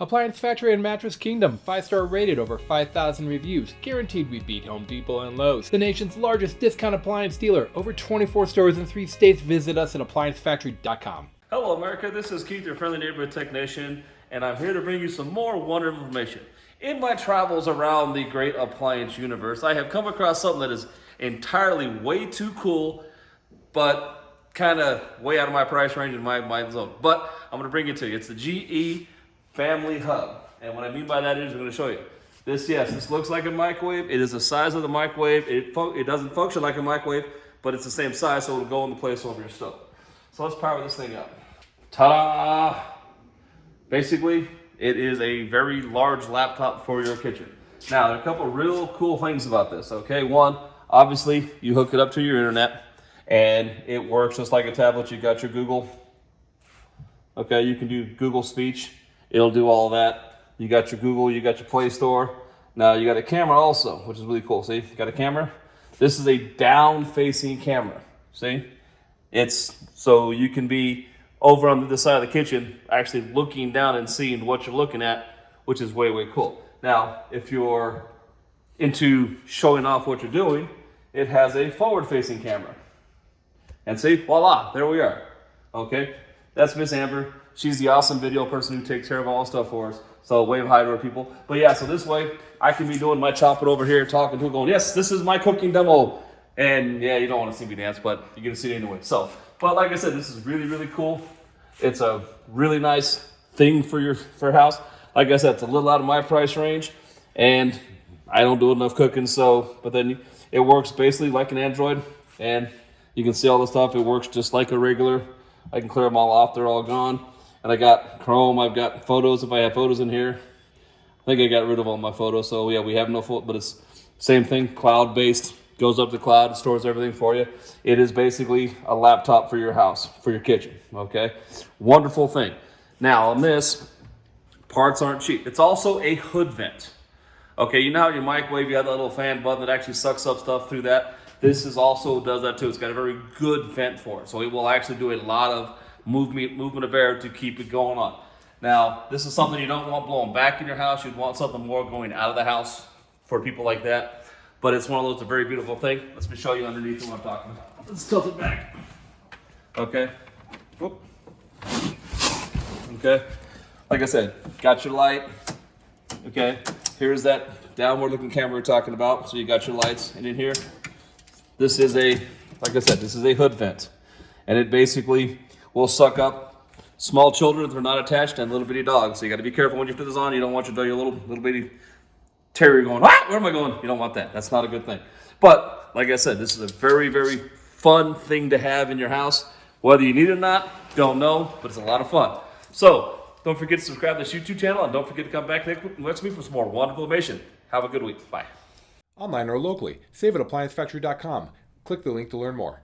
Appliance Factory and Mattress Kingdom, 5-star rated, over 5,000 reviews, guaranteed we beat Home Depot and Lowe's. The nation's largest discount appliance dealer, over 24 stores in 3 states. Visit us at ApplianceFactory.com. Hello America, this is Keith, your friendly neighborhood technician, and I'm here to bring you some more wonderful information. In my travels around the great appliance universe, I have come across something that is entirely way too cool, but kind of way out of my price range and my zone. But I'm going to bring it to you. It's the GE Family Hub. And what I mean by that is I'm going to show you. This looks like a microwave. It is the size of the microwave. It doesn't function like a microwave, but it's the same size, so it'll go in the place over your stove. So let's power this thing up. Ta-da! Basically, it is a very large laptop for your kitchen. Now, there are a couple of real cool things about this, okay? One, obviously, you hook it up to your internet, and it works just like a tablet. You got your Google. Okay, you can do Google Speech. It'll do all that. You got your Google, you got your Play Store. Now, you got a camera also, which is really cool. See, you got a camera. This is a down-facing camera, see? It's so you can be over on the side of the kitchen, actually looking down and seeing what you're looking at, which is way, way cool. Now, if you're into showing off what you're doing, it has a forward-facing camera. And see, voila, there we are. Okay, that's Miss Amber. She's the awesome video person who takes care of all the stuff for us. So wave hi to her people. But yeah, so this way, I can be doing my chopping over here, talking to her, going, yes, this is my cooking demo. And yeah, you don't want to see me dance, but you're going to see it anyway. So, but like I said, this is really, really cool. It's a really nice thing for your house. Like I said, it's a little out of my price range, and I don't do enough cooking. So, but then it works basically like an Android, and you can see all the stuff. It works just like a regular. I can clear them all off; they're all gone. And I got Chrome. I've got photos. If I have photos in here, I think I got rid of all my photos. So yeah, we have no photo, but it's same thing, cloud-based. Goes up to the cloud, stores everything for you. It is basically a laptop for your house, for your kitchen, okay? Wonderful thing. Now on this, parts aren't cheap. It's also a hood vent. Okay, you know how your microwave, you have that little fan button that actually sucks up stuff through that? This is also does that too. It's got a very good vent for it. So it will actually do a lot of movement of air to keep it going on. Now, this is something you don't want blowing back in your house. You'd want something more going out of the house for people like that. But it's one of those, a very beautiful thing. Let me show you underneath what I'm talking about. Let's tilt it back. Okay. Whoop. Okay. Like I said, got your light. Okay. Here's that downward looking camera we're talking about. So you got your lights. And in here, this is like I said, this is a hood vent. And it basically will suck up small children if they're not attached and little bitty dogs. So you got to be careful when you put this on. You don't want your little bitty terrier going, ah, where am I going? You don't want that. That's not a good thing. But like I said, this is a very, very fun thing to have in your house. Whether you need it or not, don't know, but it's a lot of fun. So don't forget to subscribe to this YouTube channel, and don't forget to come back next week for some more wonderful information. Have a good week. Bye. Online or locally, save at ApplianceFactory.com. Click the link to learn more.